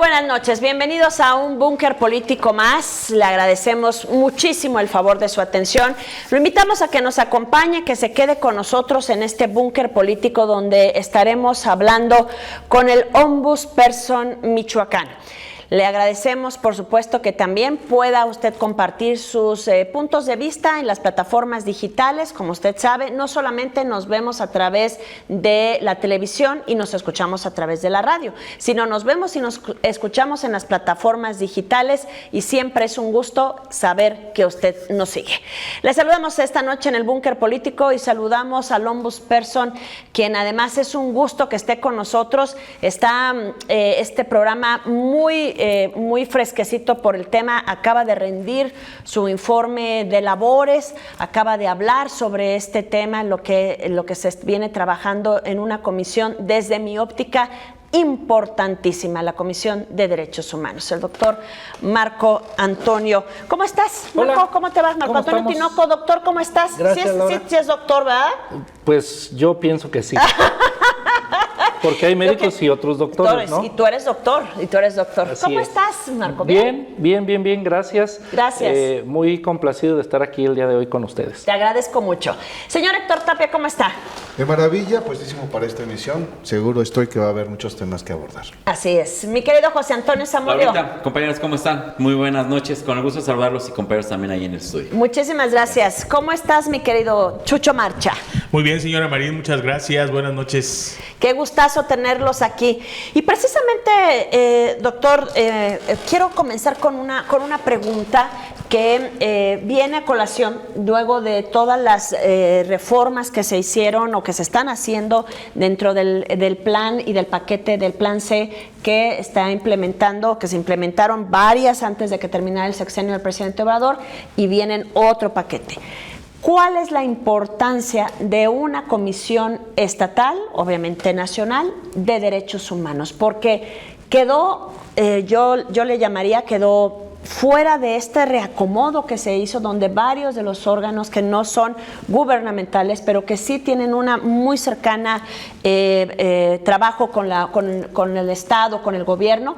buenas noches, bienvenidos a un búnker político más. Le agradecemos muchísimo el favor de su atención. Lo invitamos a que nos acompañe, que se quede con nosotros en este búnker político donde estaremos hablando con el Ombudsperson Michoacán. Le agradecemos, por supuesto, que también pueda usted compartir sus puntos de vista en las plataformas digitales. Como usted sabe, no solamente nos vemos a través de la televisión y nos escuchamos a través de la radio, sino nos vemos y nos escuchamos en las plataformas digitales y siempre es un gusto saber que usted nos sigue. Le saludamos esta noche en el Búnker Político y saludamos al Ombudsperson, quien además es un gusto que esté con nosotros. Está este programa muy fresquecito por el tema, acaba de rendir su informe de labores, acaba de hablar sobre este tema, lo que se viene trabajando en una comisión desde mi óptica importantísima, la Comisión de Derechos Humanos. El doctor Marco Antonio. ¿Cómo estás, Marco? Hola. ¿Cómo te vas, Marco Antonio estamos? Tinoco? Doctor, ¿cómo estás? Gracias, Laura. Sí es doctor, ¿verdad? Pues yo pienso que sí. Porque hay médicos y otros doctores, ¿no? Y tú eres doctor, Así ¿Cómo es. estás, Marco? Bien, gracias. Gracias. Muy complacido de estar aquí el día de hoy con ustedes. Te agradezco mucho. Señor Héctor Tapia, ¿cómo está? De maravilla, puestísimo para esta emisión. Seguro estoy que va a haber muchos temas que abordar. Así es. Mi querido José Antonio Zamudio. Laurita, compañeros, ¿cómo están? Muy buenas noches. Con el gusto de saludarlos y compañeros también ahí en el estudio. Muchísimas gracias. ¿Cómo estás, mi querido Chucho Marcha? Muy bien, señora Marín, muchas gracias. Buenas noches. Qué gustazo tenerlos aquí. Y precisamente, doctor, quiero comenzar con una pregunta que viene a colación luego de todas las reformas que se hicieron o que se están haciendo dentro del plan y del paquete del Plan C que está implementando, que se implementaron varias antes de que terminara el sexenio del presidente Obrador y vienen otro paquete. ¿Cuál es la importancia de una comisión estatal, obviamente nacional, de derechos humanos? Porque quedó, yo le llamaría, quedó fuera de este reacomodo que se hizo, donde varios de los órganos que no son gubernamentales, pero que sí tienen una muy cercana trabajo con el Estado, con el gobierno,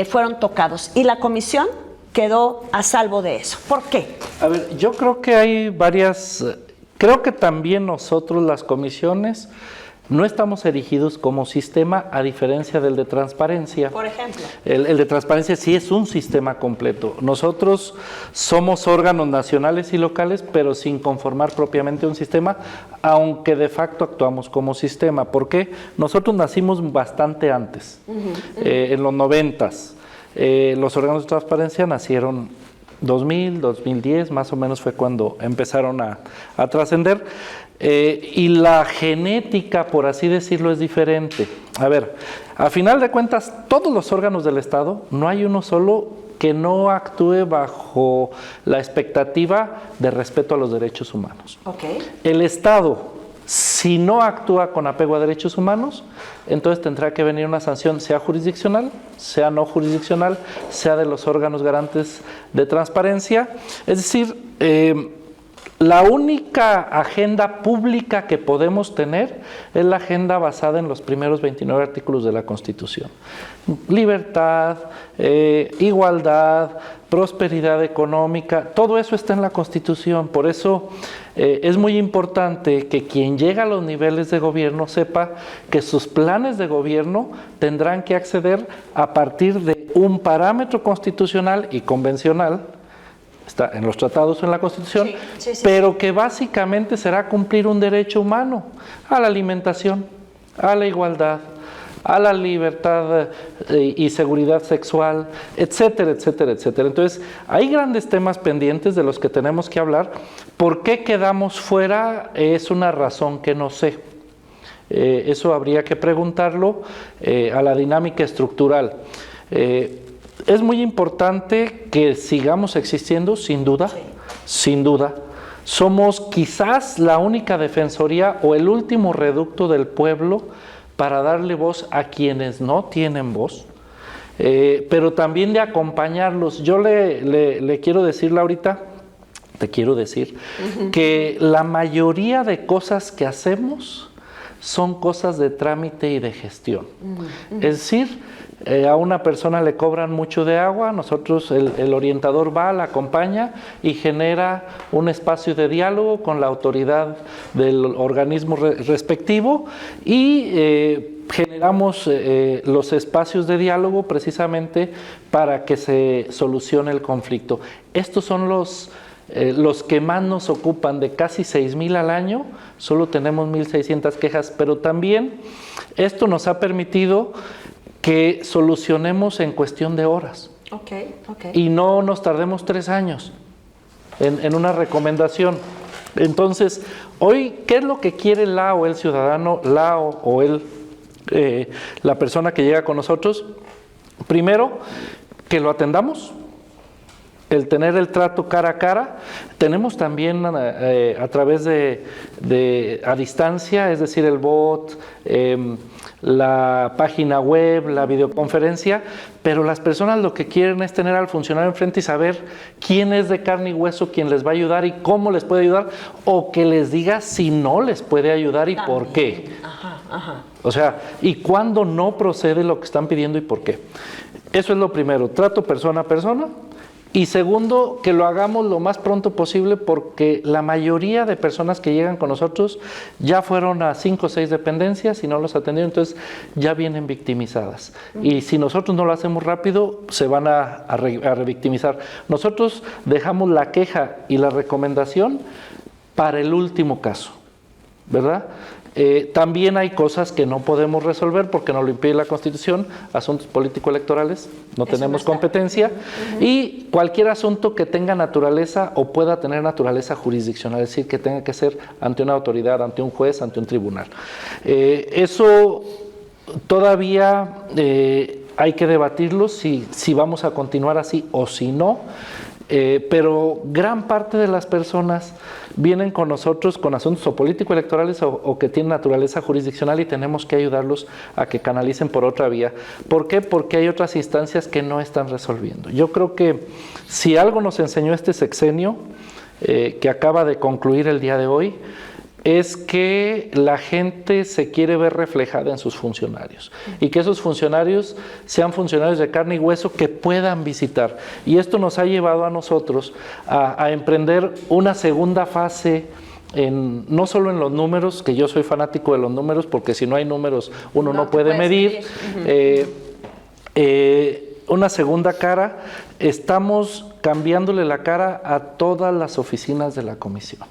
fueron tocados. Y la comisión quedó a salvo de eso. ¿Por qué? A ver, yo creo que hay varias, creo que también nosotros las comisiones no estamos erigidos como sistema, a diferencia del de transparencia. Por ejemplo. El de transparencia sí es un sistema completo. Nosotros somos órganos nacionales y locales, pero sin conformar propiamente un sistema, aunque de facto actuamos como sistema. ¿Por qué? Nosotros nacimos bastante antes, en los 90s. Los órganos de transparencia nacieron 2000, 2010, más o menos fue cuando empezaron a trascender. Y la genética, por así decirlo, es diferente. A ver, a final de cuentas, todos los órganos del Estado, no hay uno solo que no actúe bajo la expectativa de respeto a los derechos humanos. Okay. El Estado, si no actúa con apego a derechos humanos, entonces tendrá que venir una sanción, sea jurisdiccional, sea no jurisdiccional, sea de los órganos garantes de transparencia. Es decir, la única agenda pública que podemos tener es la agenda basada en los primeros 29 artículos de la Constitución. Libertad, igualdad, prosperidad económica, todo eso está en la Constitución. Por eso es muy importante que quien llega a los niveles de gobierno sepa que sus planes de gobierno tendrán que acceder a partir de un parámetro constitucional y convencional, está en los tratados o en la Constitución, sí, pero que básicamente será cumplir un derecho humano a la alimentación, a la igualdad, a la libertad y seguridad sexual, etcétera, etcétera, etcétera. Entonces, hay grandes temas pendientes de los que tenemos que hablar. ¿Por qué quedamos fuera? Es una razón que no sé. Eso habría que preguntarlo a la dinámica estructural. Es muy importante que sigamos existiendo, sin duda, sin duda. Somos quizás la única defensoría o el último reducto del pueblo para darle voz a quienes no tienen voz, pero también de acompañarlos. Yo le quiero decir, Laurita, te quiero decir, que la mayoría de cosas que hacemos son cosas de trámite y de gestión. Es decir, a una persona le cobran mucho de agua, nosotros, el orientador va, la acompaña y genera un espacio de diálogo con la autoridad del organismo respectivo y generamos los espacios de diálogo precisamente para que se solucione el conflicto. Estos son los que más nos ocupan, de casi 6,000 al año, solo tenemos 1,600 quejas, pero también esto nos ha permitido que solucionemos en cuestión de horas. Y no nos tardemos 3 años en una recomendación. Entonces, hoy, ¿qué es lo que quiere el ciudadano, o la persona que llega con nosotros? Primero, que lo atendamos, el tener el trato cara a cara. Tenemos también a través a distancia, es decir, el bot, la página web, la videoconferencia, pero las personas lo que quieren es tener al funcionario enfrente y saber quién es de carne y hueso, quién les va a ayudar y cómo les puede ayudar, o que les diga si no les puede ayudar y por qué. O sea, y cuándo no procede lo que están pidiendo y por qué. Eso es lo primero, trato persona a persona. Y segundo, que lo hagamos lo más pronto posible, porque la mayoría de personas que llegan con nosotros ya fueron a 5 o 6 dependencias y no los atendieron, entonces ya vienen victimizadas. Y si nosotros no lo hacemos rápido, se van a revictimizar. Nosotros dejamos la queja y la recomendación para el último caso, ¿verdad? También hay cosas que no podemos resolver porque nos lo impide la Constitución, asuntos político-electorales, no tenemos competencia, y cualquier asunto que tenga naturaleza o pueda tener naturaleza jurisdiccional, es decir, que tenga que ser ante una autoridad, ante un juez, ante un tribunal. Eso todavía hay que debatirlo, si vamos a continuar así o si no. Pero gran parte de las personas vienen con nosotros con asuntos o político-electorales o que tienen naturaleza jurisdiccional y tenemos que ayudarlos a que canalicen por otra vía. ¿Por qué? Porque hay otras instancias que no están resolviendo. Yo creo que si algo nos enseñó este sexenio, que acaba de concluir el día de hoy, es que la gente se quiere ver reflejada en sus funcionarios y que esos funcionarios sean funcionarios de carne y hueso que puedan visitar. Y esto nos ha llevado a nosotros a emprender una segunda fase, no solo en los números, que yo soy fanático de los números, porque si no hay números uno no puede medir. Una segunda cara, estamos cambiándole la cara a todas las oficinas de la comisión,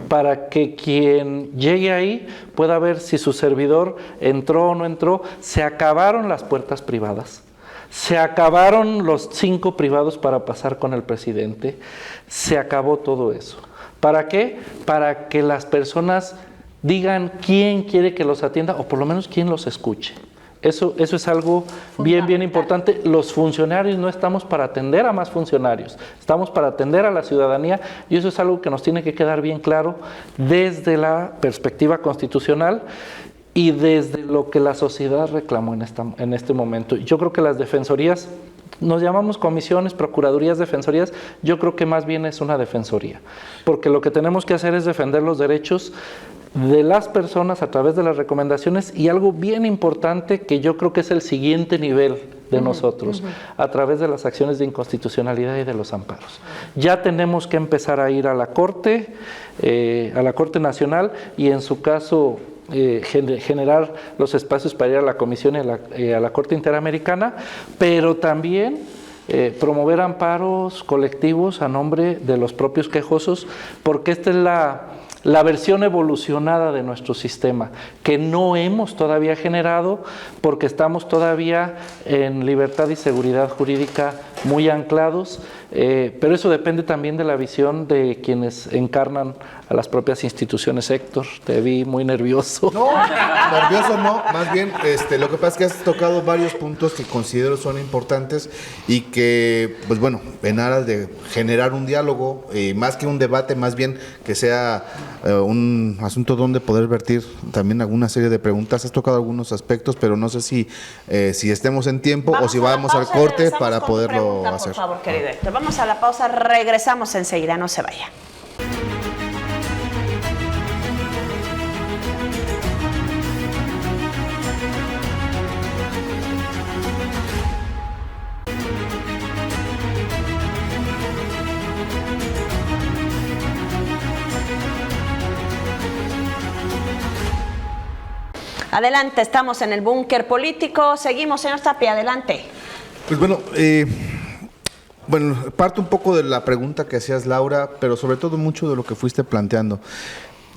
para que quien llegue ahí pueda ver si su servidor entró o no entró. Se acabaron las puertas privadas, se acabaron los 5 privados para pasar con el presidente, se acabó todo eso. ¿Para qué? Para que las personas digan quién quiere que los atienda, o por lo menos quién los escuche. Eso es algo bien importante. Los funcionarios no estamos para atender a más funcionarios, estamos para atender a la ciudadanía, y eso es algo que nos tiene que quedar bien claro desde la perspectiva constitucional y desde lo que la sociedad reclamó en este momento. Yo creo que las defensorías, nos llamamos comisiones, procuradurías, defensorías, yo creo que más bien es una defensoría, porque lo que tenemos que hacer es defender los derechos de las personas a través de las recomendaciones, y algo bien importante que yo creo que es el siguiente nivel de nosotros, a través de las acciones de inconstitucionalidad y de los amparos. Ya tenemos que empezar a ir a la Corte Nacional, y en su caso generar los espacios para ir a la Comisión y a la Corte Interamericana, pero también promover amparos colectivos a nombre de los propios quejosos, porque esta es la versión evolucionada de nuestro sistema, que no hemos todavía generado, porque estamos todavía en libertad y seguridad jurídica muy anclados, pero eso depende también de la visión de quienes encarnan a las propias instituciones. Héctor, te vi muy nervioso. No, nervioso no, más bien lo que pasa es que has tocado varios puntos que considero son importantes y que, pues bueno, en aras de generar un diálogo, más que un debate, más bien que sea un asunto donde poder vertir también alguna serie de preguntas. Has tocado algunos aspectos, pero no sé si estemos en tiempo o si vamos al corte para poderlo hacer. Por favor, querido Héctor. Vamos a la pausa, regresamos enseguida, no se vaya. Adelante, estamos en el búnker político. Seguimos, señor Tapia, adelante. Pues bueno, parto un poco de la pregunta que hacías, Laura, pero sobre todo mucho de lo que fuiste planteando.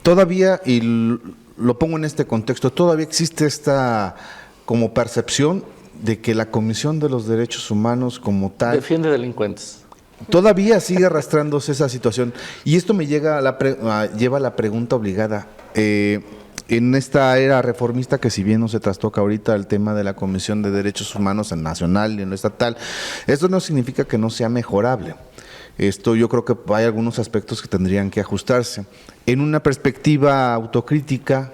Todavía, y lo pongo en este contexto, todavía existe esta como percepción de que la Comisión de los Derechos Humanos como tal Defiende delincuentes. todavía sigue arrastrándose esa situación. Y esto me lleva a la pregunta obligada. En esta era reformista, que si bien no se trastoca ahorita el tema de la Comisión de Derechos Humanos en nacional y en lo estatal, esto no significa que no sea mejorable. Esto yo creo que hay algunos aspectos que tendrían que ajustarse. En una perspectiva autocrítica,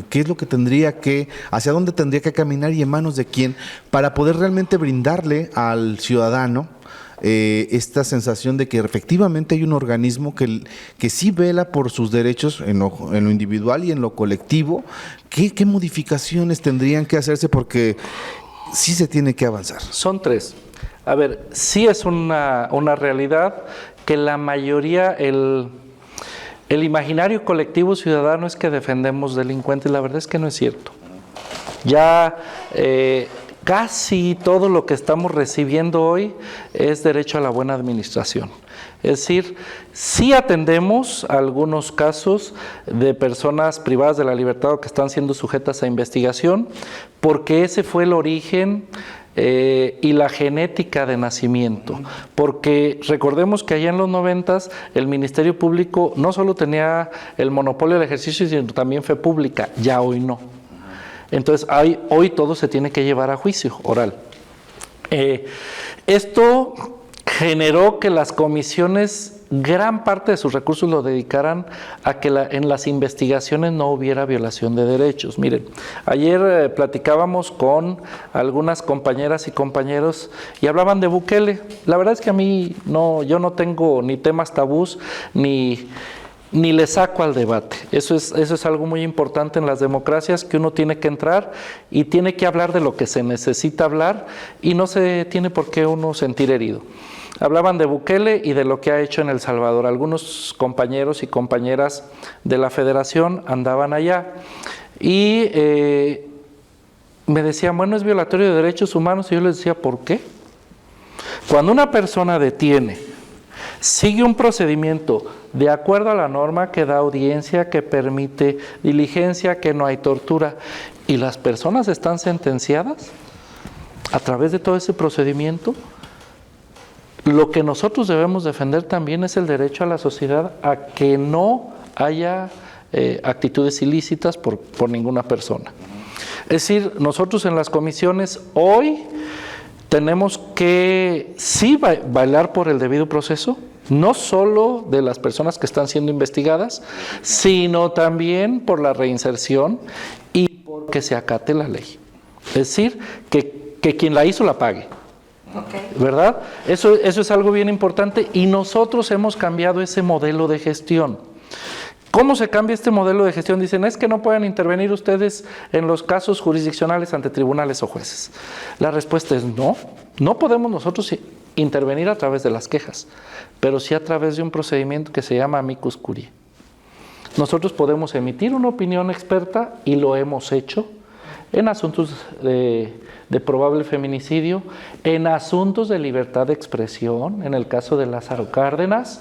¿qué es lo que hacia dónde tendría que caminar y en manos de quién para poder realmente brindarle al ciudadano esta sensación de que efectivamente hay un organismo que sí vela por sus derechos en lo individual y en lo colectivo? ¿Qué modificaciones tendrían que hacerse? Porque sí se tiene que avanzar. Son 3. A ver, sí es una realidad que la mayoría, el imaginario colectivo ciudadano es que defendemos delincuentes. La verdad es que no es cierto. Ya casi todo lo que estamos recibiendo hoy es derecho a la buena administración. Es decir, sí atendemos algunos casos de personas privadas de la libertad o que están siendo sujetas a investigación, porque ese fue el origen y la genética de nacimiento, porque recordemos que allá en los 90s el Ministerio Público no solo tenía el monopolio del ejercicio, sino también fe pública, ya hoy no. Entonces hoy todo se tiene que llevar a juicio oral. Esto generó que las comisiones gran parte de sus recursos lo dedicaran a que en las investigaciones no hubiera violación de derechos. Miren, ayer platicábamos con algunas compañeras y compañeros y hablaban de Bukele. La verdad es que a mí yo no tengo ni temas tabús ni le saco al debate. Eso es algo muy importante en las democracias, que uno tiene que entrar y tiene que hablar de lo que se necesita hablar y no se tiene por qué uno sentir herido. Hablaban de Bukele y de lo que ha hecho en El Salvador. Algunos compañeros y compañeras de la federación andaban allá y me decían, bueno, es violatorio de derechos humanos, y yo les decía, ¿por qué? Cuando una persona detiene, sigue un procedimiento de acuerdo a la norma que da audiencia, que permite diligencia, que no hay tortura, y las personas están sentenciadas a través de todo ese procedimiento, lo que nosotros debemos defender también es el derecho a la sociedad a que no haya actitudes ilícitas por ninguna persona. Es decir, nosotros en las comisiones hoy tenemos que sí bailar por el debido proceso, no solo de las personas que están siendo investigadas, sino también por la reinserción y porque se acate la ley. Es decir, que quien la hizo la pague. Okay. ¿Verdad? Eso es algo bien importante y nosotros hemos cambiado ese modelo de gestión. ¿Cómo se cambia este modelo de gestión? Dicen, es que no pueden intervenir ustedes en los casos jurisdiccionales ante tribunales o jueces. La respuesta es no podemos nosotros intervenir a través de las quejas, pero sí a través de un procedimiento que se llama amicus curiae. Nosotros podemos emitir una opinión experta y lo hemos hecho en asuntos de probable feminicidio, en asuntos de libertad de expresión, en el caso de Lázaro Cárdenas,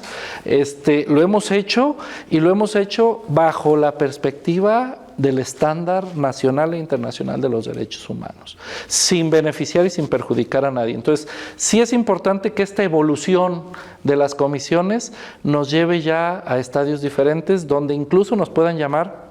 lo hemos hecho y lo hemos hecho bajo la perspectiva del estándar nacional e internacional de los derechos humanos, sin beneficiar y sin perjudicar a nadie. Entonces, sí es importante que esta evolución de las comisiones nos lleve ya a estadios diferentes, donde incluso nos puedan llamar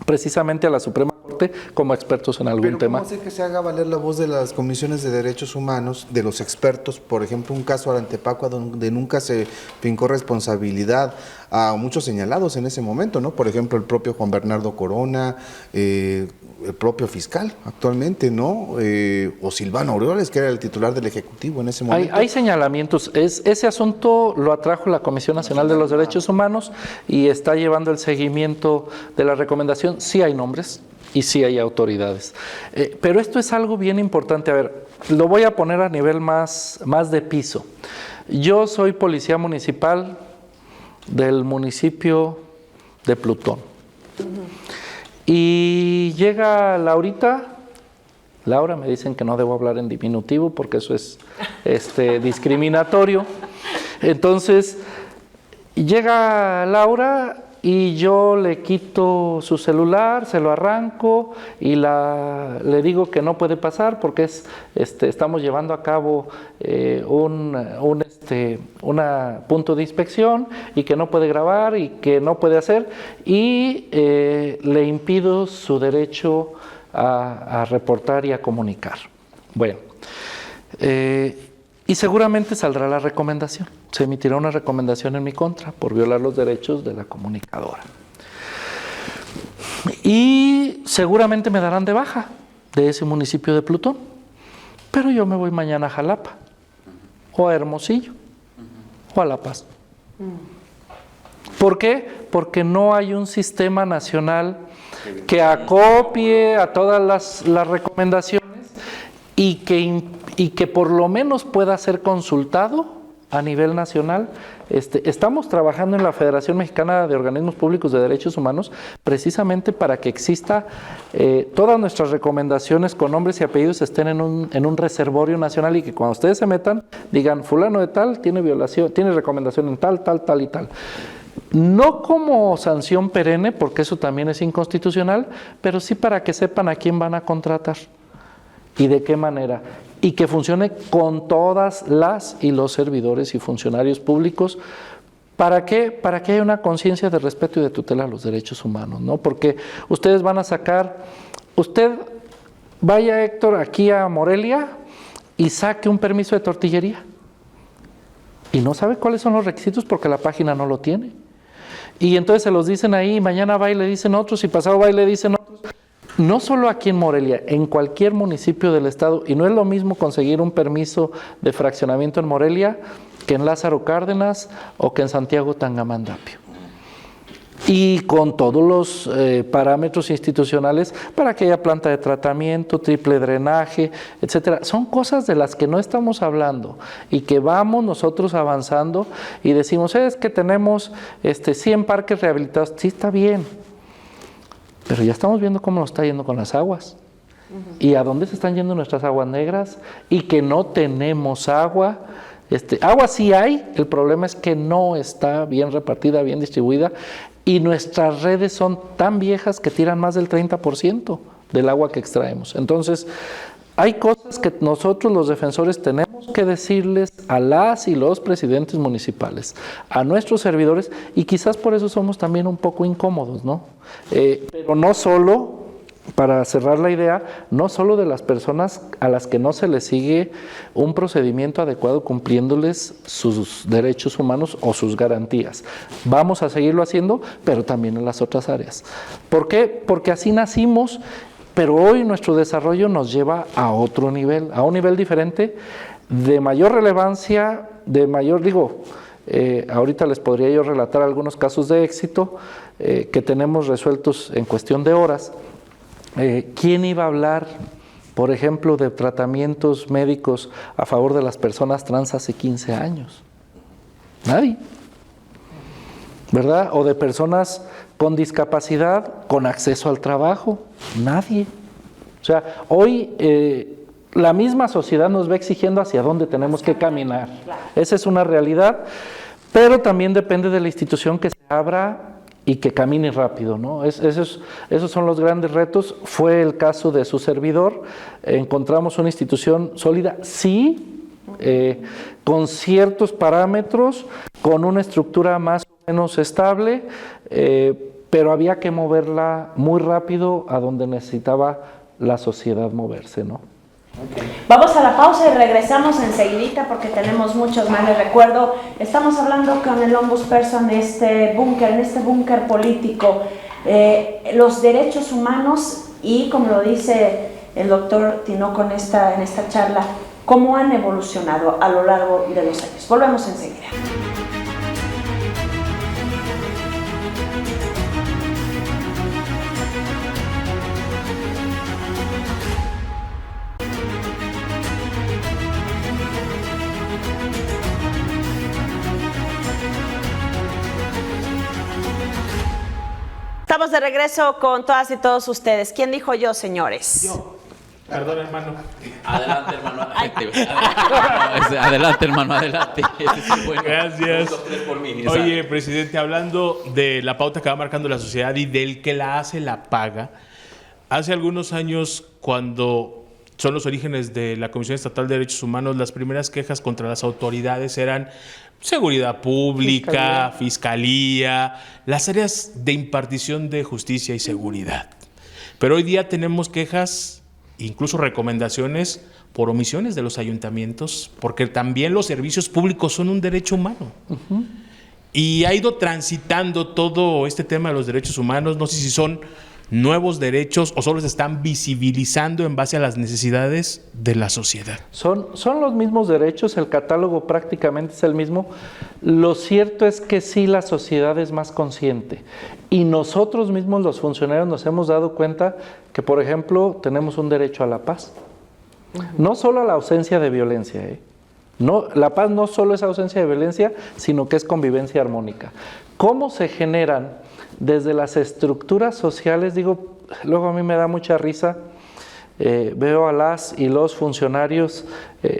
precisamente a la Suprema Corte como expertos en algún tema. ¿Cómo hacer que se haga valer la voz de las comisiones de derechos humanos, de los expertos? Por ejemplo, un caso Arantepacua donde nunca se fincó responsabilidad a muchos señalados en ese momento, ¿no? Por ejemplo, el propio Juan Bernardo Corona, el propio fiscal actualmente, ¿no? O Silvano Aureoles, que era el titular del Ejecutivo en ese momento. Hay señalamientos. Ese asunto lo atrajo la Comisión Nacional de los Derechos Humanos y está llevando el seguimiento de la recomendación. Sí hay nombres y sí hay autoridades. Pero esto es algo bien importante. A ver, lo voy a poner a nivel más de piso. Yo soy policía municipal del municipio de Plutón. Y llega Laura, me dicen que no debo hablar en diminutivo porque eso es discriminatorio. Entonces, llega Laura y yo le quito su celular, se lo arranco y le digo que no puede pasar porque estamos llevando a cabo un punto de inspección y que no puede grabar y que no puede hacer, y le impido su derecho a reportar y a comunicar. Bueno, y seguramente saldrá la recomendación. Se emitirá una recomendación en mi contra por violar los derechos de la comunicadora. Y seguramente me darán de baja de ese municipio de Plutón. Pero yo me voy mañana a Jalapa, o a Hermosillo, o a La Paz. ¿Por qué? Porque no hay un sistema nacional que acopie a todas las recomendaciones y que por lo menos pueda ser consultado a nivel nacional. Estamos trabajando en la Federación Mexicana de Organismos Públicos de Derechos Humanos precisamente para que exista todas nuestras recomendaciones con nombres y apellidos estén en un reservorio nacional, y que cuando ustedes se metan digan fulano de tal tiene violación, tiene recomendación en tal y tal. No como sanción perenne, porque eso también es inconstitucional, pero sí para que sepan a quién van a contratar y de qué manera, y que funcione con todas las y los servidores y funcionarios públicos. ¿Para qué? Para que haya una conciencia de respeto y de tutela a los derechos humanos, ¿no? Porque ustedes van a vaya, Héctor, aquí a Morelia y saque un permiso de tortillería y no sabe cuáles son los requisitos porque la página no lo tiene. Y entonces se los dicen ahí, mañana va y le dicen otros, y pasado va y le dicen otros. No solo aquí en Morelia, en cualquier municipio del estado, y no es lo mismo conseguir un permiso de fraccionamiento en Morelia que en Lázaro Cárdenas o que en Santiago Tangamandapio. Y con todos los parámetros institucionales para que haya planta de tratamiento, triple drenaje, etcétera. Son cosas de las que no estamos hablando y que vamos nosotros avanzando y decimos, es que tenemos 100 parques rehabilitados. Sí, está bien, pero ya estamos viendo cómo nos está yendo con las aguas. Y a dónde se están yendo nuestras aguas negras, y que no tenemos agua. Agua sí hay, el problema es que no está bien repartida, bien distribuida, y nuestras redes son tan viejas que tiran más del 30% del agua que extraemos. Entonces, hay cosas que nosotros los defensores tenemos que decirles a las y los presidentes municipales, a nuestros servidores, y quizás por eso somos también un poco incómodos, ¿no? Pero no solo, para cerrar la idea, no solo de las personas a las que no se les sigue un procedimiento adecuado cumpliéndoles sus derechos humanos o sus garantías. Vamos a seguirlo haciendo, pero también en las otras áreas. ¿Por qué? Porque así nacimos, pero hoy nuestro desarrollo nos lleva a otro nivel, a un nivel diferente, de mayor relevancia, ahorita les podría yo relatar algunos casos de éxito que tenemos resueltos en cuestión de horas. ¿Quién iba a hablar, por ejemplo, de tratamientos médicos a favor de las personas trans hace 15 años? Nadie, ¿verdad? O de personas con discapacidad, con acceso al trabajo. Nadie. O sea, hoy la misma sociedad nos va exigiendo hacia dónde tenemos que caminar. Esa es una realidad, pero también depende de la institución que se abra y que camine rápido, ¿no? Esos son los grandes retos. Fue el caso de su servidor. Encontramos una institución sólida, sí, con ciertos parámetros, con una estructura más o menos estable, pero había que moverla muy rápido a donde necesitaba la sociedad moverse, ¿no? Okay. Vamos a la pausa y regresamos enseguidita porque tenemos muchos más. Les recuerdo, estamos hablando con el ombudsperson en este búnker político, los derechos humanos y, como lo dice el doctor Tinoco en esta charla, cómo han evolucionado a lo largo de los años. Volvemos enseguida. Estamos de regreso con todas y todos ustedes. ¿Quién dijo yo, señores? Yo. Perdón, hermano. Adelante, hermano. Adelante, hermano, adelante. Bueno, Gracias. 2 o 3 por mí. Oye, presidente, hablando de la pauta que va marcando la sociedad y del que la hace la paga, hace algunos años, cuando son los orígenes de la Comisión Estatal de Derechos Humanos, las primeras quejas contra las autoridades eran seguridad pública, fiscalía, las áreas de impartición de justicia y seguridad. Pero hoy día tenemos quejas, incluso recomendaciones por omisiones de los ayuntamientos, porque también los servicios públicos son un derecho humano. Y ha ido transitando todo este tema de los derechos humanos. No sé si son nuevos derechos o solo se están visibilizando en base a las necesidades de la sociedad. Son los mismos derechos, el catálogo prácticamente es el mismo. Lo cierto es que sí, la sociedad es más consciente y nosotros mismos los funcionarios nos hemos dado cuenta que, por ejemplo, tenemos un derecho a la paz. No solo a la ausencia de violencia, No, la paz no solo es ausencia de violencia, sino que es convivencia armónica. ¿Cómo se generan desde las estructuras sociales? Digo, luego a mí me da mucha risa, veo a las y los funcionarios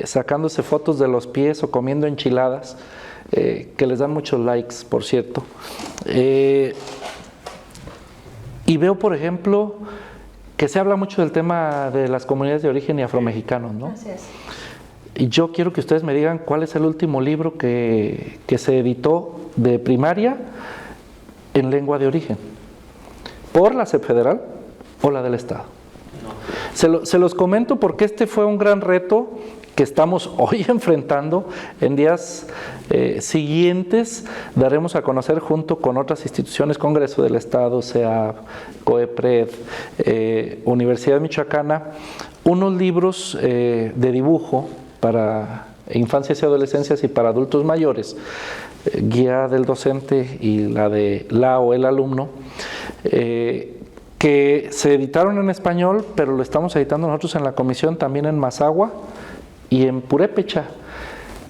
sacándose fotos de los pies o comiendo enchiladas, que les dan muchos likes, por cierto. Y veo, por ejemplo, que se habla mucho del tema de las comunidades de origen y afromexicanos, ¿no? Así es. Y yo quiero que ustedes me digan cuál es el último libro que se editó de primaria en lengua de origen, por la SEP federal o la del Estado. No. Se los comento porque este fue un gran reto que estamos hoy enfrentando. En días siguientes daremos a conocer, junto con otras instituciones, Congreso del Estado, SEAP, COEPRED, Universidad Michoacana, unos libros de dibujo para infancias y adolescencias y para adultos mayores, guía del docente y la de la o el alumno, que se editaron en español, pero lo estamos editando nosotros en la comisión también en Mazahua y en Purépecha.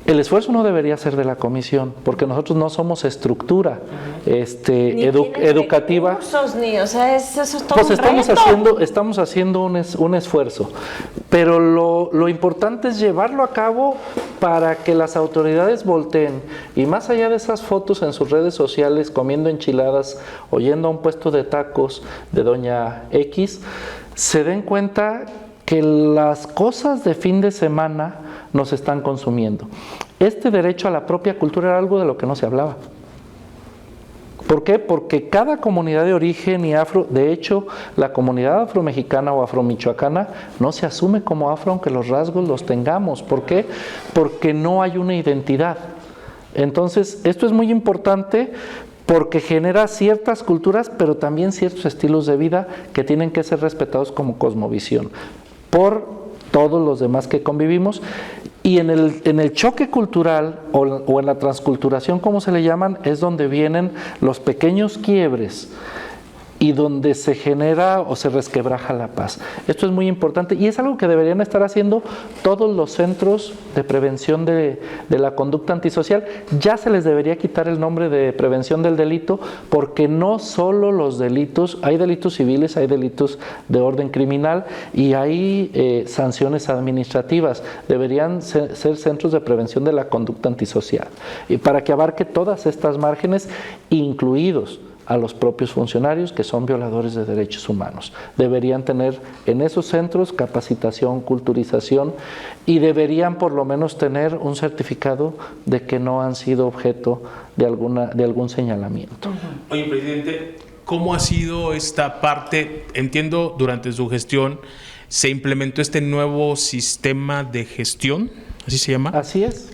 El esfuerzo no debería ser de la comisión, porque nosotros no somos estructura educativa. Recursos, ni, o sea, eso es todo pues un estamos haciendo un esfuerzo, pero lo importante es llevarlo a cabo para que las autoridades volteen y, más allá de esas fotos en sus redes sociales comiendo enchiladas o yendo a un puesto de tacos de Doña X, se den cuenta que las cosas de fin de semana nos están consumiendo. Este derecho a la propia cultura era algo de lo que no se hablaba. ¿Por qué? Porque cada comunidad de origen y afro, de hecho, la comunidad afromexicana o afromichoacana no se asume como afro, aunque los rasgos los tengamos. ¿Por qué? Porque no hay una identidad. Entonces, esto es muy importante porque genera ciertas culturas, pero también ciertos estilos de vida que tienen que ser respetados como cosmovisión por todos los demás que convivimos. Y en el choque cultural o en la transculturación, como se le llaman, es donde vienen los pequeños quiebres y donde se genera o se resquebraja la paz. Esto es muy importante y es algo que deberían estar haciendo todos los centros de prevención de la conducta antisocial. Ya se les debería quitar el nombre de prevención del delito, porque no solo los delitos, hay delitos civiles, hay delitos de orden criminal y hay sanciones administrativas. Deberían ser centros de prevención de la conducta antisocial, y para que abarque todas estas márgenes, incluidos a los propios funcionarios que son violadores de derechos humanos. Deberían tener en esos centros capacitación, culturización, y deberían por lo menos tener un certificado de que no han sido objeto de algún señalamiento. Oye, presidente, ¿cómo ha sido esta parte? Entiendo, durante su gestión se implementó este nuevo sistema de gestión, ¿así se llama? Así es.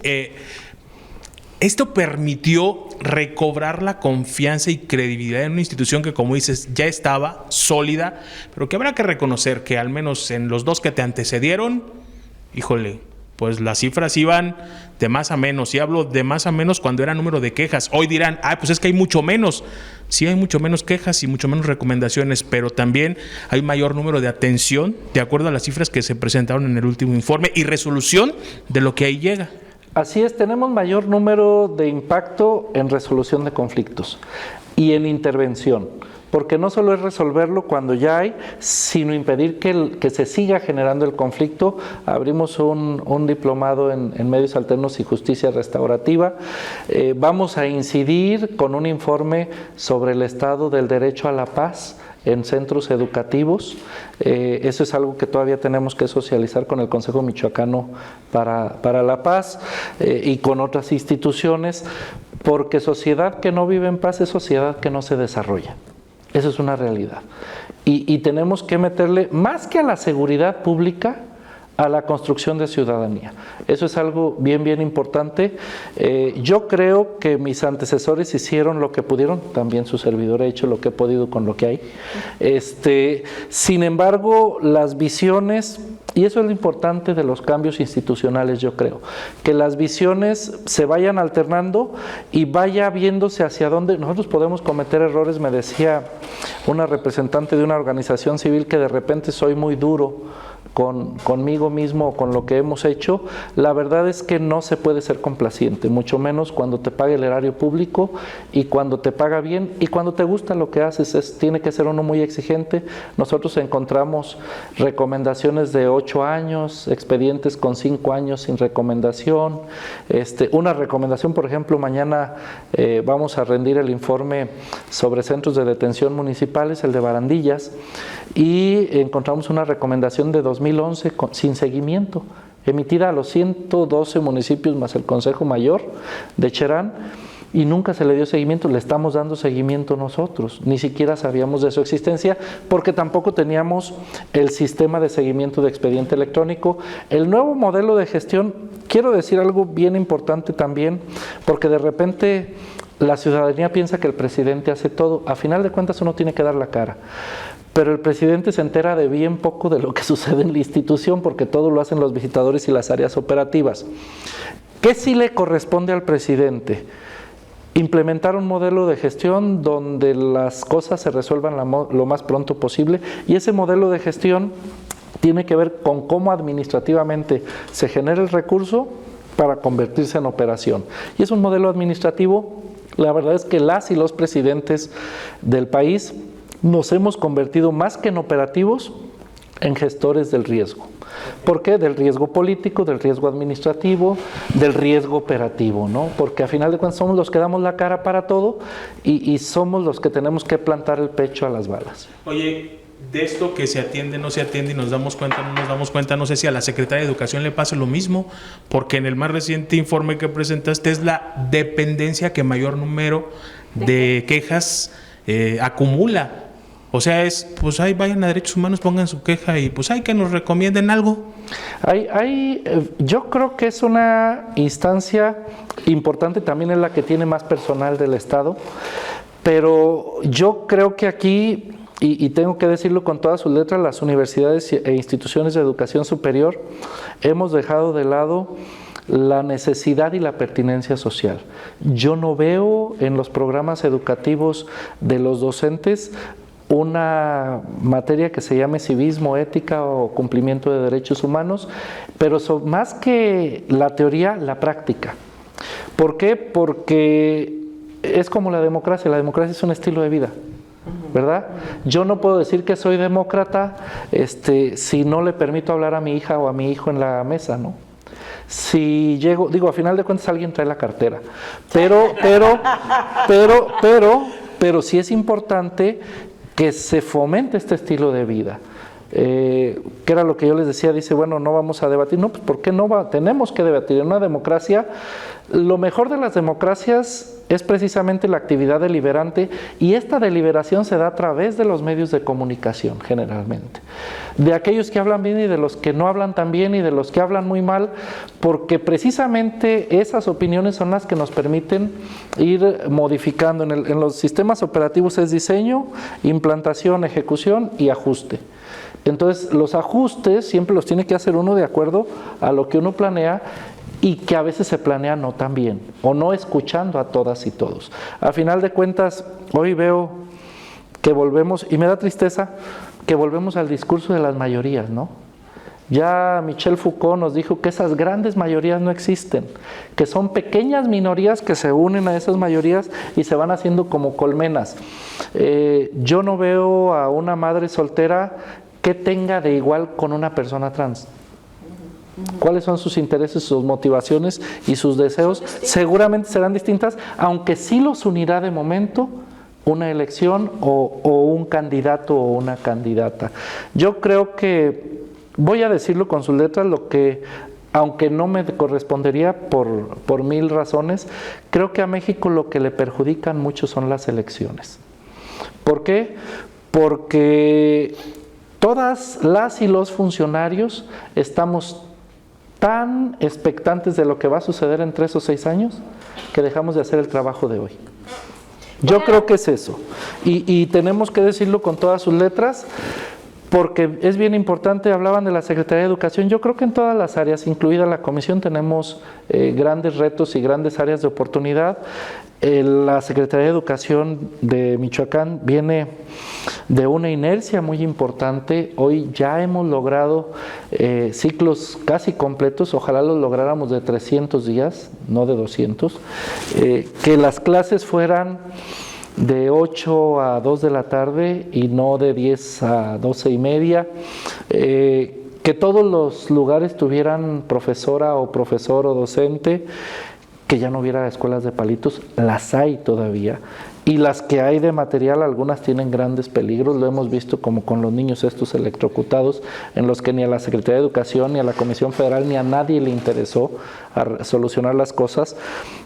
Esto permitió recobrar la confianza y credibilidad en una institución que, como dices, ya estaba sólida, pero que habrá que reconocer que al menos en los 2 que te antecedieron, híjole, pues las cifras iban de más a menos. Y hablo de más a menos cuando era número de quejas. Hoy dirán, pues es que hay mucho menos. Sí, hay mucho menos quejas y mucho menos recomendaciones, pero también hay mayor número de atención, de acuerdo a las cifras que se presentaron en el último informe, y resolución de lo que ahí llega. Así es, tenemos mayor número de impacto en resolución de conflictos y en intervención. porque no solo es resolverlo cuando ya hay, sino impedir que se siga generando el conflicto. Abrimos un diplomado en medios alternos y justicia restaurativa. Vamos a incidir con un informe sobre el estado del derecho a la paz en centros educativos. Eso es algo que todavía tenemos que socializar con el Consejo Michoacano para la Paz y con otras instituciones, porque sociedad que no vive en paz es sociedad que no se desarrolla. Eso es una realidad. Y tenemos que meterle, más que a la seguridad pública, a la construcción de ciudadanía. Eso es algo bien importante. Yo creo que mis antecesores hicieron lo que pudieron, también su servidor ha hecho lo que he podido con lo que hay. Sin embargo, las visiones, y eso es lo importante de los cambios institucionales, yo creo, que las visiones se vayan alternando y vaya viéndose hacia dónde nosotros podemos cometer errores. Me decía una representante de una organización civil que de repente soy muy duro conmigo mismo o con lo que hemos hecho. La verdad es que no se puede ser complaciente, mucho menos cuando te paga el erario público y cuando te paga bien y cuando te gusta lo que haces. Tiene que ser uno muy exigente. Nosotros encontramos recomendaciones de 8 años, expedientes con 5 años sin recomendación. Una recomendación, por ejemplo, mañana vamos a rendir el informe sobre centros de detención municipales, el de Barandillas, y encontramos una recomendación de 2011 sin seguimiento, emitida a los 112 municipios más el Consejo Mayor de Cherán, y nunca se le dio seguimiento. Le estamos dando seguimiento nosotros, ni siquiera sabíamos de su existencia porque tampoco teníamos el sistema de seguimiento de expediente electrónico. El nuevo modelo de gestión, quiero decir algo bien importante también, porque de repente la ciudadanía piensa que el presidente hace todo. A final de cuentas uno tiene que dar la cara. Pero el presidente se entera de bien poco de lo que sucede en la institución, porque todo lo hacen los visitadores y las áreas operativas. ¿Qué sí le corresponde al presidente? Implementar un modelo de gestión donde las cosas se resuelvan lo más pronto posible, y ese modelo de gestión tiene que ver con cómo administrativamente se genera el recurso para convertirse en operación. Y es un modelo administrativo. La verdad es que las y los presidentes del país nos hemos convertido más que en operativos, en gestores del riesgo. ¿Por qué? Del riesgo político, del riesgo administrativo, del riesgo operativo, ¿no? Porque a final de cuentas somos los que damos la cara para todo y somos los que tenemos que plantar el pecho a las balas. Oye, de esto que se atiende, no se atiende y nos damos cuenta, no nos damos cuenta, no sé si a la Secretaría de Educación le pasa lo mismo, porque en el más reciente informe que presentaste es la dependencia que mayor número de quejas acumula. O sea, pues ahí vayan a Derechos Humanos, pongan su queja y pues hay que nos recomienden algo. Yo creo que es una instancia importante, también es la que tiene más personal del Estado, pero yo creo que aquí, y tengo que decirlo con todas sus letras, las universidades e instituciones de educación superior hemos dejado de lado la necesidad y la pertinencia social. Yo no veo en los programas educativos de los docentes una materia que se llame civismo, ética o cumplimiento de derechos humanos, pero más que la teoría, la práctica. ¿Por qué? Porque es como la democracia es un estilo de vida, ¿verdad? Yo no puedo decir que soy demócrata si no le permito hablar a mi hija o a mi hijo en la mesa, ¿no? Si llego, a final de cuentas alguien trae la cartera, pero sí es importante que se fomente este estilo de vida. Que era lo que yo les decía, dice, bueno, no vamos a debatir. No, pues ¿por qué no tenemos que debatir? En una democracia, lo mejor de las democracias es precisamente la actividad deliberante, y esta deliberación se da a través de los medios de comunicación, generalmente. De aquellos que hablan bien y de los que no hablan tan bien y de los que hablan muy mal, porque precisamente esas opiniones son las que nos permiten ir modificando. En los sistemas operativos es diseño, implantación, ejecución y ajuste. Entonces, los ajustes siempre los tiene que hacer uno de acuerdo a lo que uno planea, y que a veces se planea no tan bien, o no escuchando a todas y todos. A final de cuentas, hoy veo que volvemos, y me da tristeza, que volvemos al discurso de las mayorías, ¿no? Ya Michel Foucault nos dijo que esas grandes mayorías no existen, que son pequeñas minorías que se unen a esas mayorías y se van haciendo como colmenas. Yo no veo a una madre soltera que tenga de igual con una persona trans. ¿Cuáles son sus intereses, sus motivaciones y sus deseos? Seguramente serán distintas, aunque sí los unirá de momento una elección o un candidato o una candidata. Yo creo que, voy a decirlo con sus letras, lo que, aunque no me correspondería por mil razones, creo que a México lo que le perjudican mucho son las elecciones. ¿Por qué? Porque todas las y los funcionarios estamos tan expectantes de lo que va a suceder en 3 o 6 años que dejamos de hacer el trabajo de hoy. Yo creo que es eso. Y tenemos que decirlo con todas sus letras, porque es bien importante. Hablaban de la Secretaría de Educación. Yo creo que en todas las áreas, incluida la Comisión, tenemos grandes retos y grandes áreas de oportunidad. La Secretaría de Educación de Michoacán viene de una inercia muy importante. Hoy ya hemos logrado ciclos casi completos, ojalá los lográramos de 300 días, no de 200, que las clases fueran de 8 a 2 de la tarde y no de 10 a 12 y media, que todos los lugares tuvieran profesora o profesor o docente, que ya no hubiera escuelas de palitos, las hay todavía, y las que hay de material, algunas tienen grandes peligros, lo hemos visto como con los niños estos electrocutados, en los que ni a la Secretaría de Educación, ni a la Comisión Federal, ni a nadie le interesó a solucionar las cosas.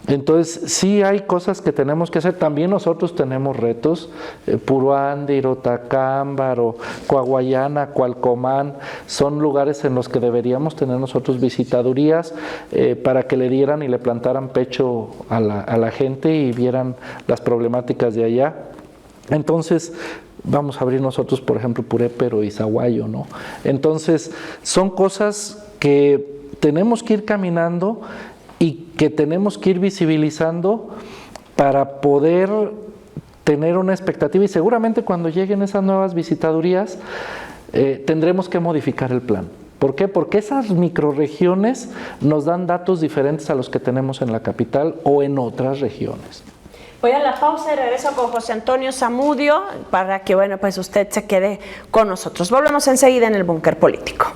Entonces, sí hay cosas que tenemos que hacer. También nosotros tenemos retos, Puruándiro, Tacámbaro, Coahuayana, Cualcomán, son lugares en los que deberíamos tener nosotros visitadurías para que le dieran y le plantaran pecho a la gente y vieran las problemáticas de allá. Entonces, vamos a abrir nosotros, por ejemplo, Purépero y Zaguayo, ¿no? Entonces, son cosas que tenemos que ir caminando y que tenemos que ir visibilizando para poder tener una expectativa, y seguramente cuando lleguen esas nuevas visitadurías tendremos que modificar el plan. ¿Por qué? Porque esas microrregiones nos dan datos diferentes a los que tenemos en la capital o en otras regiones. Voy a la pausa y regreso con José Antonio Zamudio para que, bueno, pues usted se quede con nosotros. Volvemos enseguida en el Búnker Político.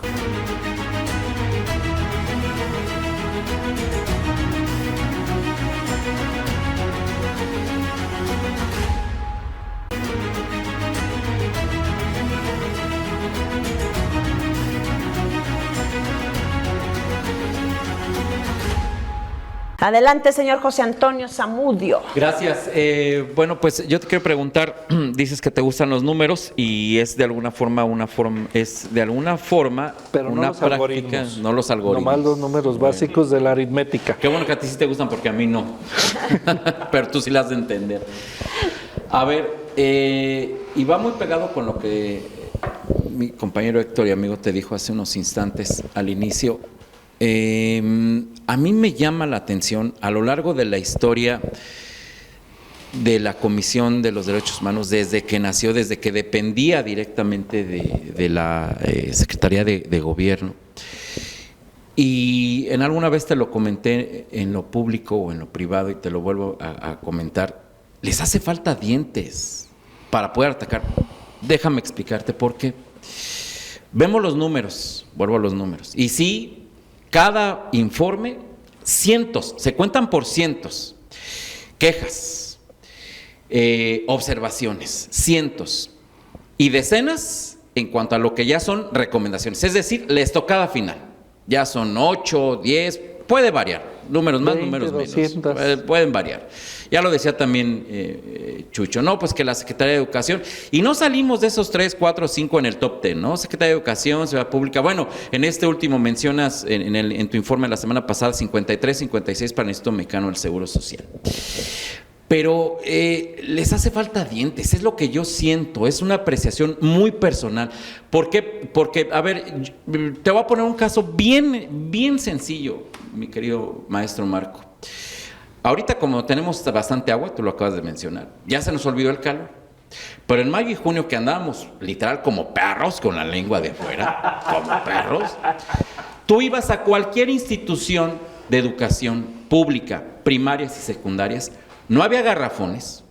Adelante, señor José Antonio Zamudio. Gracias. Bueno, pues yo te quiero preguntar, dices que te gustan los números y es de alguna forma pero una no los práctica, algoritmos. no los algoritmos. Nomás los números básicos de la aritmética. Qué bueno que a ti sí te gustan porque a mí no. Pero tú sí las has de entender. A ver, y va muy pegado con lo que mi compañero Héctor y amigo te dijo hace unos instantes al inicio. A mí me llama la atención a lo largo de la historia de la Comisión de los Derechos Humanos, desde que nació, desde que dependía directamente de la Secretaría de Gobierno. Y en alguna vez te lo comenté en lo público o en lo privado y te lo vuelvo a comentar, les hace falta dientes para poder atacar. Déjame explicarte por qué. Vemos los números, vuelvo a los números, y sí, cada informe, cientos, se cuentan por cientos, quejas, observaciones, cientos, y decenas en cuanto a lo que ya son recomendaciones, es decir, la estocada final, ya son 8, 10, puede variar, números más, 20, números 200. Menos, pueden variar. Ya lo decía también Chucho, no, pues que la Secretaría de Educación, y no salimos de esos 3, 4, 5 en el top 10, ¿no? Secretaría de Educación, Seguridad Pública, bueno, en este último mencionas en tu informe la semana pasada 53, 56 para el Instituto Mexicano del Seguro Social. Pero les hace falta dientes, es lo que yo siento, es una apreciación muy personal. ¿Por qué? Porque, a ver, te voy a poner un caso bien sencillo, mi querido maestro Marco. Ahorita como tenemos bastante agua, tú lo acabas de mencionar, ya se nos olvidó el calor. Pero en mayo y junio que andábamos literal como perros con la lengua de fuera, como perros, tú ibas a cualquier institución de educación pública, primarias y secundarias, no había garrafones.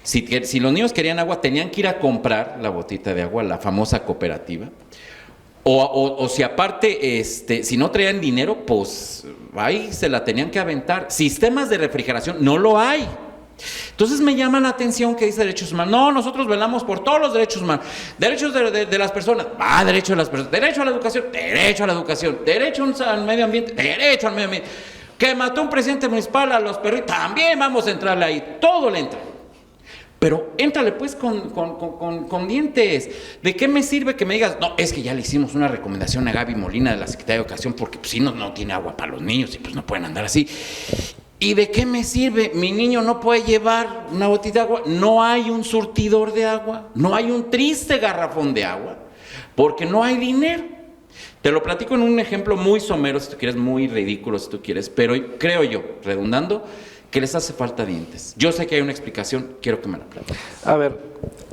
Si los niños querían agua, tenían que ir a comprar la botita de agua, la famosa cooperativa. O si aparte, si no traían dinero, pues ahí se la tenían que aventar. Sistemas de refrigeración, no lo hay. Entonces me llama la atención que dice derechos humanos. No, nosotros velamos por todos los derechos humanos. Derechos de las personas. Derecho de las personas. Derecho a la educación. Derecho a la educación. Derecho al medio ambiente. Derecho al medio ambiente. Que mató un presidente municipal a los perritos. También vamos a entrarle ahí. Todo le entra. Pero éntrale pues con dientes. ¿De qué me sirve que me digas, no, es que ya le hicimos una recomendación a Gaby Molina de la Secretaría de Educación porque pues, si no tiene agua para los niños y pues no pueden andar así? ¿Y de qué me sirve? Mi niño no puede llevar una botita de agua. No hay un surtidor de agua. No hay un triste garrafón de agua. Porque no hay dinero. Te lo platico en un ejemplo muy somero, si tú quieres, muy ridículo, si tú quieres. Pero creo yo, redundando, que les hace falta dientes. Yo sé que hay una explicación, quiero que me la platiques. A ver,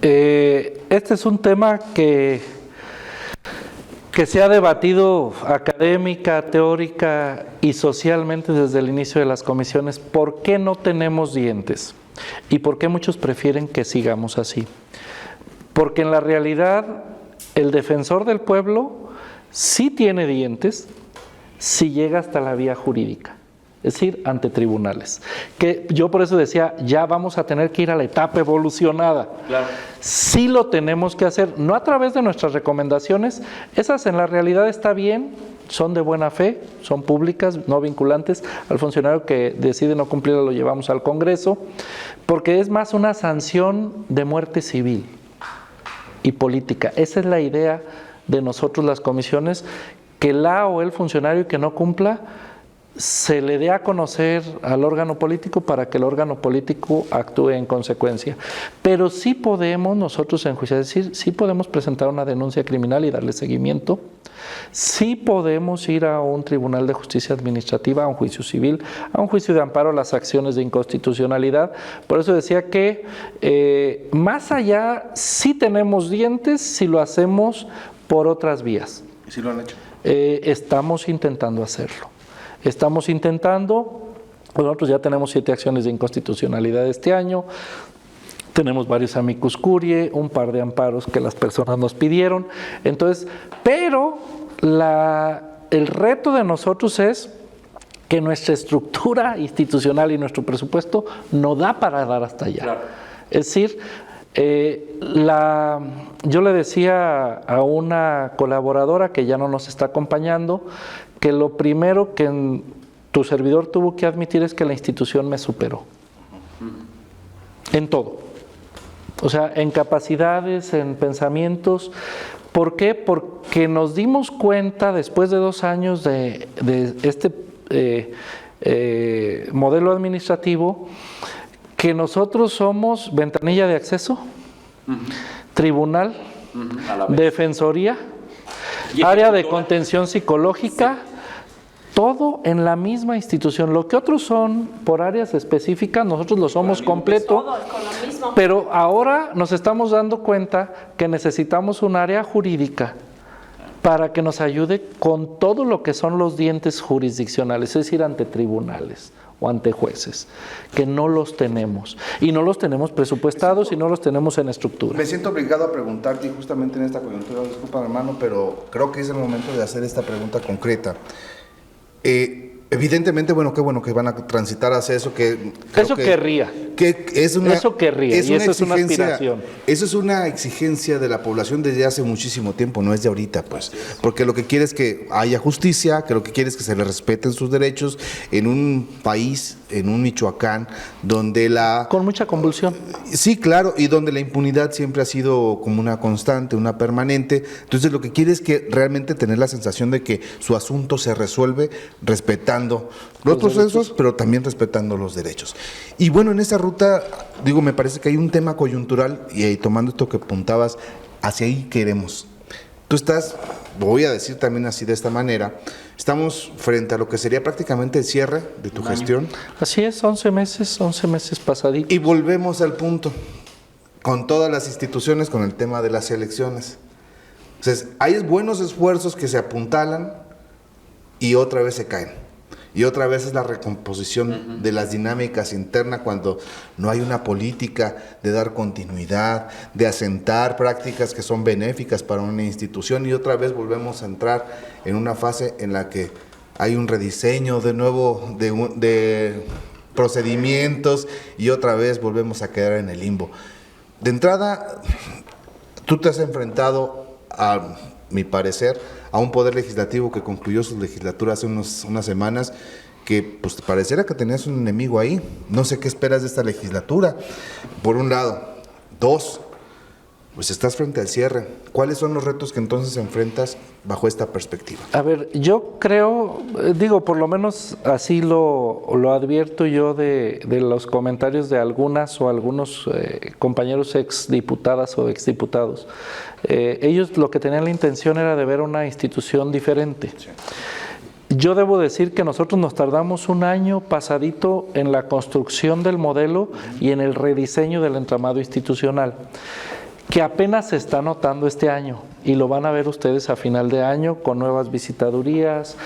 este es un tema que se ha debatido académica, teórica y socialmente desde el inicio de las comisiones. ¿Por qué no tenemos dientes? ¿Y por qué muchos prefieren que sigamos así? Porque en la realidad el defensor del pueblo sí tiene dientes si llega hasta la vía jurídica. Es decir, ante tribunales. Que yo por eso decía, ya vamos a tener que ir a la etapa evolucionada. Claro. Sí lo tenemos que hacer, no a través de nuestras recomendaciones, esas en la realidad está bien, son de buena fe, son públicas, no vinculantes. Al funcionario que decide no cumplirlo lo llevamos al Congreso, porque es más una sanción de muerte civil y política. Esa es la idea de nosotros las comisiones, que la o el funcionario que no cumpla se le dé a conocer al órgano político para que el órgano político actúe en consecuencia. Pero sí podemos nosotros enjuiciar, es decir, sí podemos presentar una denuncia criminal y darle seguimiento, sí podemos ir a un tribunal de justicia administrativa, a un juicio civil, a un juicio de amparo a las acciones de inconstitucionalidad. Por eso decía que más allá sí tenemos dientes si lo hacemos por otras vías. ¿Y si lo han hecho? Estamos intentando hacerlo. Estamos intentando, nosotros ya tenemos 7 acciones de inconstitucionalidad este año, tenemos varios amicus curiae, un par de amparos que las personas nos pidieron, entonces, pero el reto de nosotros es que nuestra estructura institucional y nuestro presupuesto no da para dar hasta allá. Claro. Es decir, yo le decía a una colaboradora que ya no nos está acompañando, que lo primero que tu servidor tuvo que admitir es que la institución me superó. En todo. O sea, en capacidades, en pensamientos. ¿Por qué? Porque nos dimos cuenta después de 2 años de este modelo administrativo que nosotros somos ventanilla de acceso, tribunal, defensoría, área de contención psicológica, todo en la misma institución. Lo que otros son por áreas específicas, nosotros lo somos completo, pero ahora nos estamos dando cuenta que necesitamos un área jurídica para que nos ayude con todo lo que son los dientes jurisdiccionales, es decir, ante tribunales o ante jueces, que no los tenemos, y no los tenemos presupuestados y no los tenemos en estructura. Me siento obligado a preguntarte, y justamente en esta coyuntura, disculpa hermano, pero creo que es el momento de hacer esta pregunta concreta. Evidentemente, qué bueno que van a transitar hacia eso. Eso querría. Eso querría, y eso es una aspiración. Eso es una exigencia de la población desde hace muchísimo tiempo, no es de ahorita, pues. Porque lo que quiere es que haya justicia, que lo que quiere es que se le respeten sus derechos en un país, en un Michoacán, donde con mucha convulsión. Sí, claro, y donde la impunidad siempre ha sido como una constante, una permanente. Entonces, lo que quiere es que realmente tener la sensación de que su asunto se resuelve respetando los procesos, pero también respetando los derechos. Y bueno, en esa ruta, me parece que hay un tema coyuntural, y tomando esto que apuntabas, hacia ahí queremos. Tú estás, voy a decir también así de esta manera, estamos frente a lo que sería prácticamente el cierre de tu gestión. Así es, 11 meses pasaditos. Y volvemos al punto. con todas las instituciones con el tema de las elecciones. Entonces, hay buenos esfuerzos que se apuntalan y otra vez se caen. Y otra vez es la recomposición de las dinámicas internas cuando no hay una política de dar continuidad, de asentar prácticas que son benéficas para una institución, y otra vez volvemos a entrar en una fase en la que hay un rediseño de nuevo de procedimientos y otra vez volvemos a quedar en el limbo. De entrada, tú te has enfrentado, a mi parecer, a un poder legislativo que concluyó su legislatura hace unas semanas, que pues pareciera que tenías un enemigo ahí. No sé qué esperas de esta legislatura, por un lado. Dos, pues estás frente al cierre. ¿Cuáles son los retos que entonces enfrentas bajo esta perspectiva? A ver, yo creo, digo, por lo menos así lo advierto yo de los comentarios de algunas o algunos compañeros exdiputadas o exdiputados. Ellos lo que tenían la intención era de ver una institución diferente. Sí. Yo debo decir que nosotros nos tardamos un año pasadito en la construcción del modelo y en el rediseño del entramado institucional, que apenas se está notando este año, y lo van a ver ustedes a final de año con nuevas visitadurías,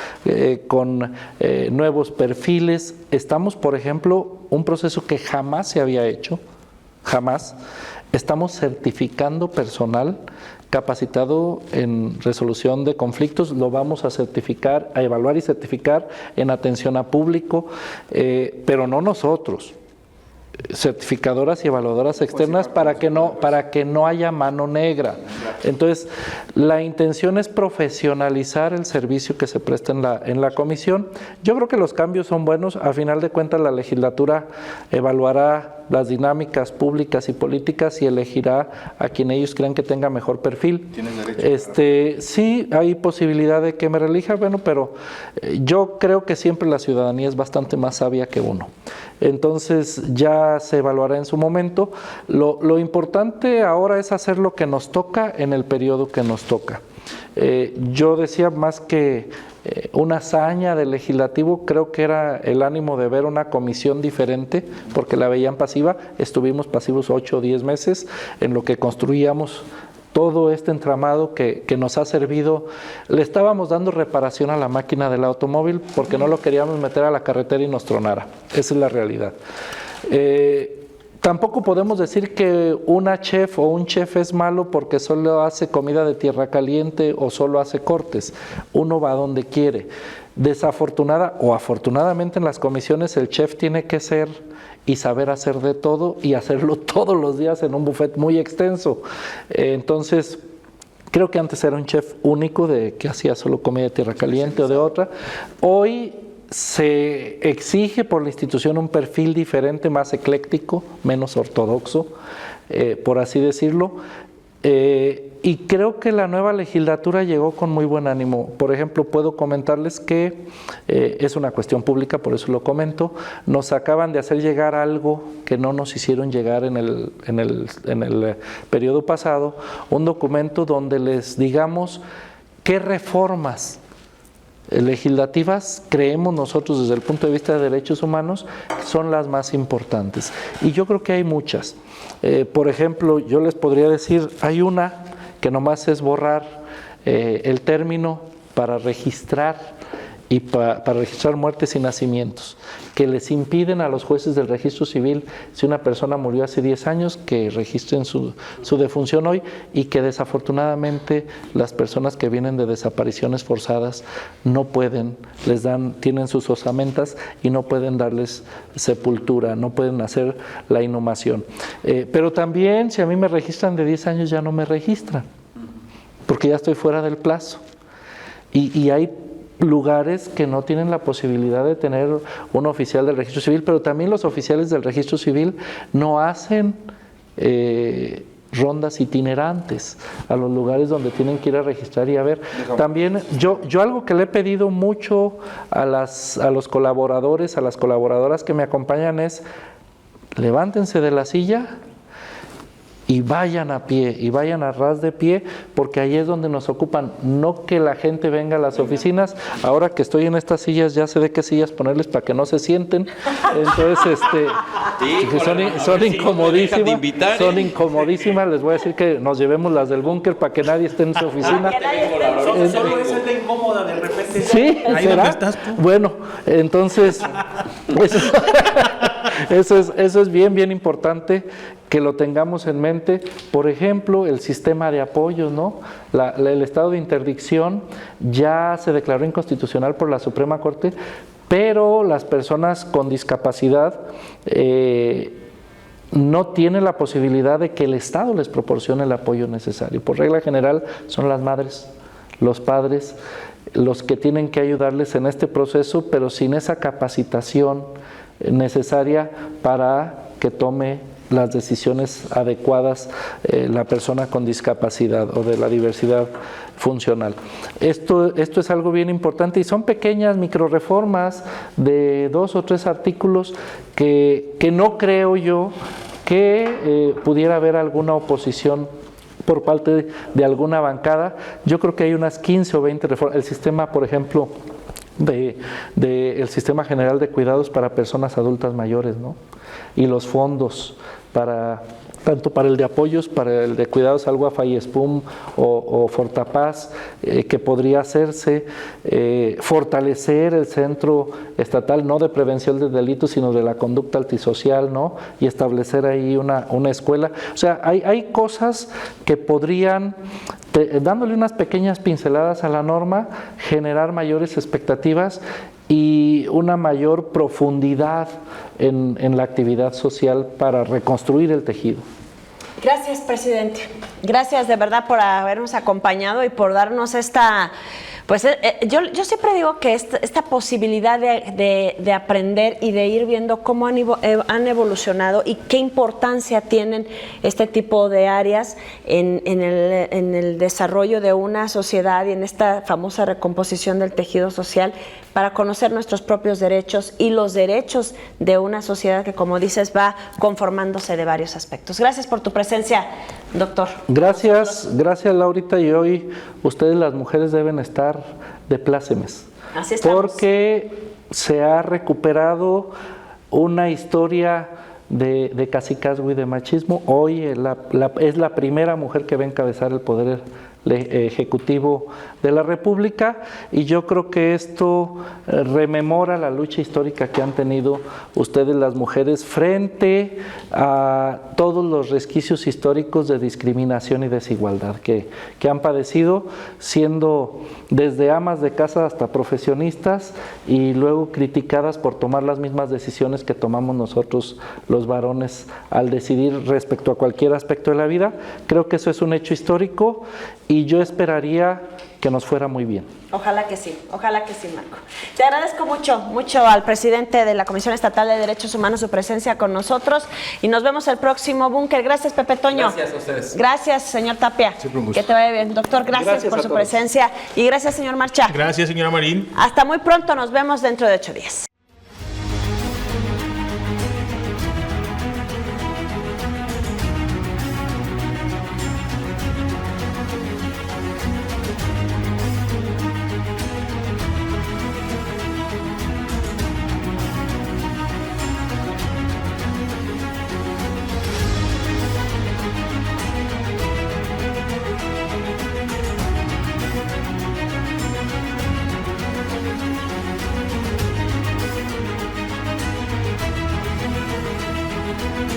con nuevos perfiles. Estamos, por ejemplo, un proceso que jamás se había hecho, jamás. Estamos certificando personal capacitado en resolución de conflictos, lo vamos a certificar, a evaluar y certificar en atención a público, pero no nosotros. Certificadoras y evaluadoras externas para que no haya mano negra. Entonces, la intención es profesionalizar el servicio que se presta en la comisión. Yo creo que los cambios son buenos. A final de cuentas, la legislatura evaluará las dinámicas públicas y políticas y elegirá a quien ellos crean que tenga mejor perfil. ¿Tienes derecho? Sí, hay posibilidad de que me reelija, bueno, pero yo creo que siempre la ciudadanía es bastante más sabia que uno. Entonces ya se evaluará en su momento. Lo importante ahora es hacer lo que nos toca en el periodo que nos toca. Yo decía, más que una hazaña del legislativo, creo que era el ánimo de ver una comisión diferente, porque la veían pasiva. Estuvimos pasivos 8 o 10 meses en lo que construíamos todo este entramado que nos ha servido. Le estábamos dando reparación a la máquina del automóvil porque no lo queríamos meter a la carretera y nos tronara. Esa es la realidad. Tampoco podemos decir que una chef o un chef es malo porque solo hace comida de tierra caliente o solo hace cortes. Uno va donde quiere. Desafortunada o afortunadamente en las comisiones el chef tiene que ser y saber hacer de todo y hacerlo todos los días en un buffet muy extenso. Entonces, creo que antes era un chef único que hacía solo comida de tierra caliente o de otra. Hoy se exige por la institución un perfil diferente, más ecléctico, menos ortodoxo, por así decirlo. Y creo que la nueva legislatura llegó con muy buen ánimo. Por ejemplo, puedo comentarles que es una cuestión pública, por eso lo comento. Nos acaban de hacer llegar algo que no nos hicieron llegar en el periodo pasado, un documento donde les digamos qué reformas legislativas creemos nosotros desde el punto de vista de derechos humanos son las más importantes. Y yo creo que hay muchas. Por ejemplo, yo les podría decir, hay una que nomás es borrar el término para registrar y para registrar muertes y nacimientos, que les impiden a los jueces del registro civil, si una persona murió hace 10 años, que registren su defunción hoy, y que desafortunadamente las personas que vienen de desapariciones forzadas no pueden, tienen sus osamentas y no pueden darles sepultura, no pueden hacer la inhumación. Pero también, si a mí me registran de 10 años, ya no me registran, porque ya estoy fuera del plazo. Y hay lugares que no tienen la posibilidad de tener un oficial del registro civil, pero también los oficiales del registro civil no hacen rondas itinerantes a los lugares donde tienen que ir a registrar y a ver. También yo algo que le he pedido mucho a los colaboradores, a las colaboradoras que me acompañan es: levántense de la silla y vayan a pie, y vayan a ras de pie, porque ahí es donde nos ocupan, no que la gente venga a las oficinas. Ahora que estoy en estas sillas, ya sé de qué sillas ponerles para que no se sienten. Entonces, son incomodísimas, son incomodísimas. Les voy a decir que nos llevemos las del búnker para que nadie esté en su oficina. Solo esa es la incómoda de repente. Sí, ahí donde estás tú. Bueno, entonces, eso es bien importante que lo tengamos en mente. Por ejemplo, el sistema de apoyos, ¿no? El estado de interdicción ya se declaró inconstitucional por la Suprema Corte, pero las personas con discapacidad no tienen la posibilidad de que el Estado les proporcione el apoyo necesario. Por regla general, son las madres, los padres, los que tienen que ayudarles en este proceso, pero sin esa capacitación necesaria para que tome las decisiones adecuadas la persona con discapacidad o de la diversidad funcional. Esto es algo bien importante y son pequeñas microreformas de 2 o 3 artículos que no creo yo que pudiera haber alguna oposición por parte de alguna bancada. Yo creo que hay unas 15 o 20 reformas. El sistema, por ejemplo, el Sistema General de Cuidados para Personas Adultas Mayores, ¿no? Y los fondos tanto para el de apoyos, para el de cuidados, algo a FAIESPUM o Fortapaz, que podría hacerse, fortalecer el Centro Estatal, no de prevención de delitos, sino de la conducta antisocial, ¿no? Y establecer ahí una escuela. O sea, hay cosas que podrían, dándole unas pequeñas pinceladas a la norma, generar mayores expectativas y una mayor profundidad en la actividad social para reconstruir el tejido. Gracias, presidente. Gracias de verdad por habernos acompañado y por darnos esta... Pues yo siempre digo que esta posibilidad de aprender y de ir viendo cómo han evolucionado y qué importancia tienen este tipo de áreas en el desarrollo de una sociedad y en esta famosa recomposición del tejido social para conocer nuestros propios derechos y los derechos de una sociedad que, como dices, va conformándose de varios aspectos. Gracias por tu presencia, doctor. Gracias, Laurita, y hoy ustedes las mujeres deben estar de plácemes. Así estamos. Porque se ha recuperado una historia de cacicazgo y de machismo. Hoy es la primera mujer que va a encabezar el poder ejecutivo de la República, y yo creo que esto rememora la lucha histórica que han tenido ustedes las mujeres frente a todos los resquicios históricos de discriminación y desigualdad que han padecido, siendo desde amas de casa hasta profesionistas y luego criticadas por tomar las mismas decisiones que tomamos nosotros los varones al decidir respecto a cualquier aspecto de la vida. Creo que eso es un hecho histórico y yo esperaría que nos fuera muy bien. Ojalá que sí, Marco. Te agradezco mucho al presidente de la Comisión Estatal de Derechos Humanos su presencia con nosotros y nos vemos el próximo búnker. Gracias, Pepe Toño. Gracias a ustedes. Gracias, señor Tapia. Siempre un gusto. Que te vaya bien. Doctor, gracias por su presencia y gracias, señor Marcha. Gracias, señora Marín. Hasta muy pronto, nos vemos dentro de 8 días.